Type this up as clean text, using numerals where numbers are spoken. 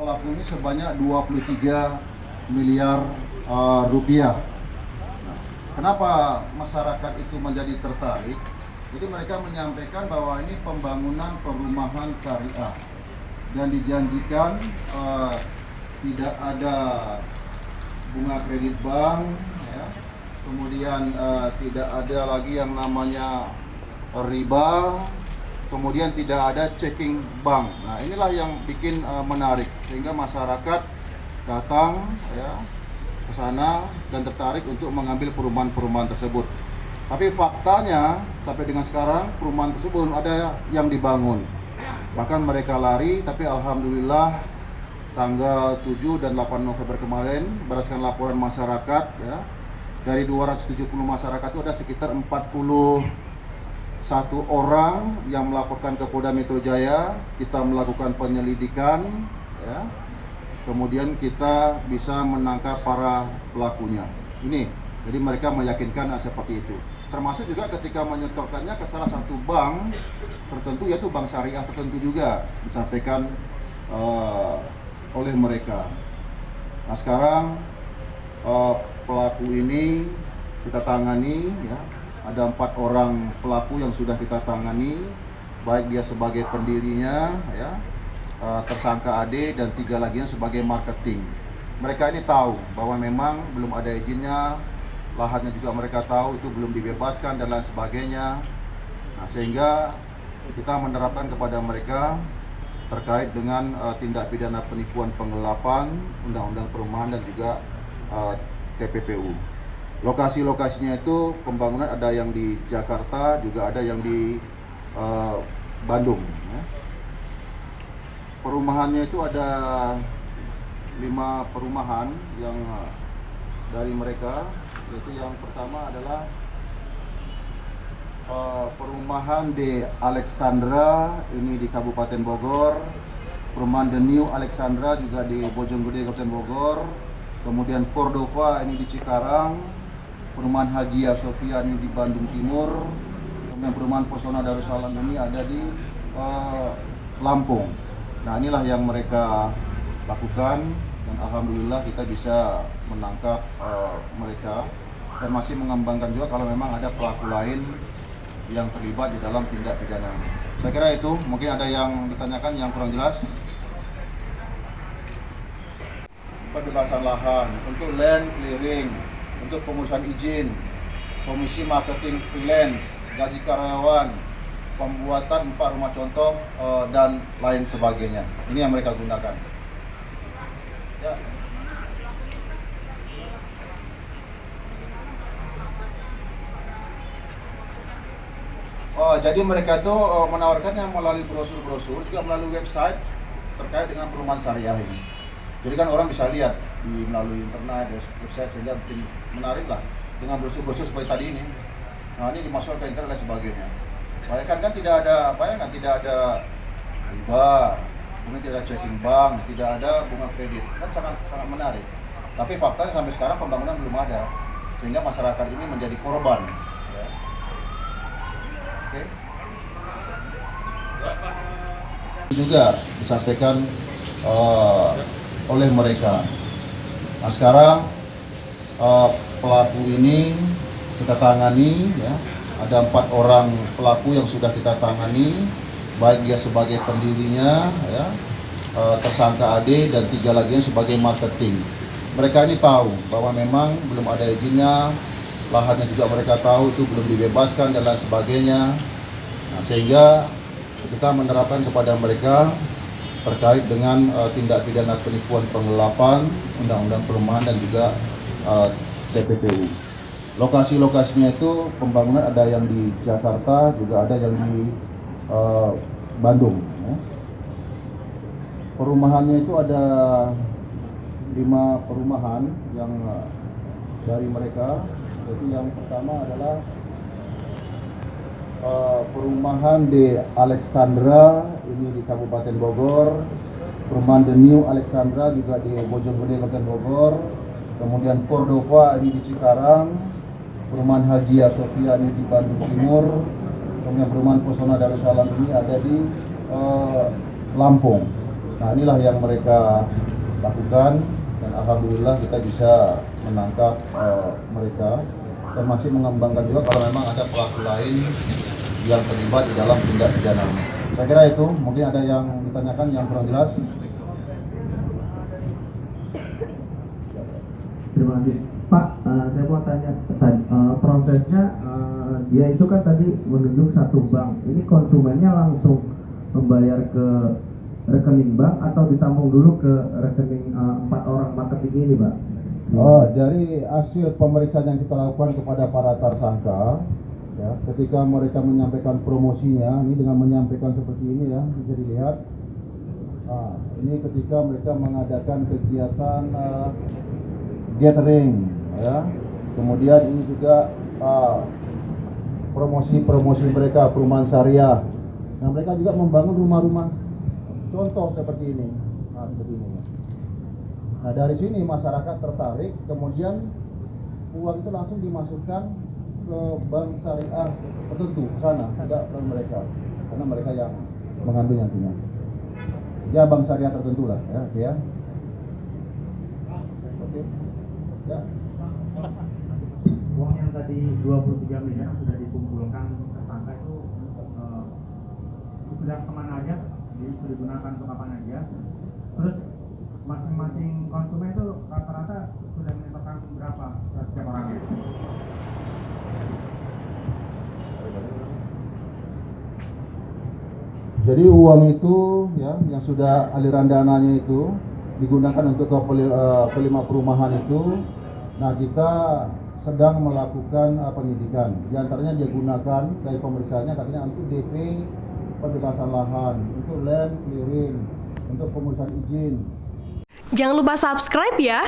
pelaku ini sebanyak 23 miliar rupiah. Kenapa masyarakat itu menjadi tertarik? Jadi mereka menyampaikan bahwa ini pembangunan perumahan syariah dan dijanjikan tidak ada bunga kredit bank, ya. Kemudian tidak ada lagi yang namanya riba, kemudian tidak ada checking bank. Nah, inilah yang bikin menarik sehingga masyarakat datang, ya, ke sana dan tertarik untuk mengambil perumahan-perumahan tersebut. Tapi faktanya sampai dengan sekarang perumahan tersebut belum ada yang dibangun. Bahkan mereka lari, tapi alhamdulillah tanggal 7 dan 8 November kemarin berdasarkan laporan masyarakat, ya, dari 270 masyarakat itu ada sekitar 41 orang yang melaporkan ke Polda Metro Jaya. Kita melakukan penyelidikan, ya. Kemudian kita bisa menangkap para pelakunya. Ini, jadi mereka meyakinkan seperti itu. Termasuk juga ketika menyetorkannya ke salah satu bank tertentu, yaitu bank syariah tertentu juga disampaikan oleh mereka. Nah, sekarang pelaku ini kita tangani, ya. Ada 4 orang pelaku yang sudah kita tangani, baik dia sebagai pendirinya, ya, tersangka AD, dan 3 laginya sebagai marketing. Mereka ini tahu bahwa memang belum ada izinnya, lahannya juga mereka tahu itu belum dibebaskan dan lain sebagainya. Nah, sehingga kita menerapkan kepada mereka terkait dengan tindak pidana penipuan penggelapan, undang-undang perumahan dan juga TPPU. Lokasi-lokasinya itu pembangunan ada yang di Jakarta, juga ada yang di Bandung, ya. Perumahannya itu ada 5 perumahan yang dari mereka, yaitu yang pertama adalah perumahan di Alexandra, ini di Kabupaten Bogor. Perumahan The New Alexandra juga di Bojonggede, Kabupaten Bogor. Kemudian Cordova ini di Cikarang. Perumahan Hagia Sophia ini di Bandung Timur. Kemudian perumahan Pesona Darussalam ini ada di Lampung. Nah, inilah yang mereka lakukan dan alhamdulillah kita bisa menangkap mereka dan masih mengembangkan juga kalau memang ada pelaku lain yang terlibat di dalam tindak pidana. Saya kira itu, mungkin ada yang ditanyakan yang kurang jelas. Pembebasan lahan untuk land clearing, untuk pengurusan izin, komisi marketing freelance, gaji karyawan, pembuatan 4 rumah contoh dan lain sebagainya. Ini yang mereka gunakan. Ya. Jadi mereka itu menawarkannya melalui brosur-brosur, juga melalui website terkait dengan perumahan syariah ini. Jadi kan orang bisa lihat melalui internet, website, sehingga bikin menarik lah dengan brosur-brosur seperti tadi ini. Nah, ini dimasukkan ke internet dan sebagainya. Bayangkan kan tidak ada tidak ada riba, kemudian tidak ada checking bank, tidak ada bunga kredit, kan sangat menarik. Tapi faktanya sampai sekarang pembangunan belum ada, sehingga masyarakat ini menjadi korban. Ya. Oke. Juga disampaikan oleh mereka. Nah, sekarang pelaku ini kita tangani, ya. Ada 4 orang pelaku yang sudah kita tangani, baik dia sebagai pendirinya, ya, tersangka AD, dan 3 laginya sebagai marketing. Mereka ini tahu bahwa memang belum ada izinnya, lahannya juga mereka tahu itu belum dibebaskan dan lain sebagainya. Nah, sehingga kita menerapkan kepada mereka terkait dengan tindak pidana penipuan penggelapan, undang-undang perumahan dan juga TPPU. Lokasi-lokasinya itu pembangunan ada yang di Jakarta, juga ada yang di Bandung. Ya. Perumahannya itu ada 5 perumahan yang dari mereka. Jadi yang pertama adalah perumahan di Alexandra, ini di Kabupaten Bogor. Perumahan The New Alexandra juga di Bojonggede, Kabupaten Bogor. Kemudian Cordova ini di Cikarang. Perumahan Hagia Sophia ini di Bandung Timur. Kemudian perumahan Pesona Darussalam ini ada di Lampung. Nah, inilah yang mereka lakukan dan alhamdulillah kita bisa menangkap mereka dan masih mengembangkan juga kalau memang ada pelaku lain yang terlibat di dalam tindak pidana ini. Saya kira itu, mungkin ada yang ditanyakan yang kurang jelas. Terima kasih Pak. Saya mau tanya prosesnya, dia itu kan tadi menunjuk satu bank. Ini konsumennya langsung membayar ke rekening bank atau ditambung dulu ke rekening 4 orang marketing ini, Pak? Oh, dari hasil pemeriksaan yang kita lakukan kepada para tersangka, ya, ketika mereka menyampaikan promosinya, ini dengan menyampaikan seperti ini ya, bisa dilihat. Nah, ini ketika mereka mengadakan kegiatan gathering, ya. Kemudian ini juga promosi mereka perumahan syariah. Nah, mereka juga membangun rumah-rumah contoh seperti ini. Nah, seperti ini. Nah, dari sini masyarakat tertarik, kemudian uang itu langsung dimasukkan ke bank syariah tertentu ke sana, tidak ke mereka, karena mereka yang mengambil nantinya. Ya, bank syariah tertentu lah, ya, oke ya. Oke. Ya. Uang yang tadi 23 miliar sudah dikumpulkan tersangka itu sudah kemana aja? Sudah digunakan untuk kapan aja? Terus masing-masing konsumen itu rata-rata sudah menyetorkan berapa setiap orangnya? Jadi uang itu ya yang sudah aliran dananya itu digunakan untuk kelima perumahan itu. Nah, kita sedang melakukan penyidikan. Di antaranya dia gunakan dari pemeriksaannya katanya untuk DP pembebasan lahan, untuk land clearing, untuk pemutusan izin. Jangan lupa subscribe ya.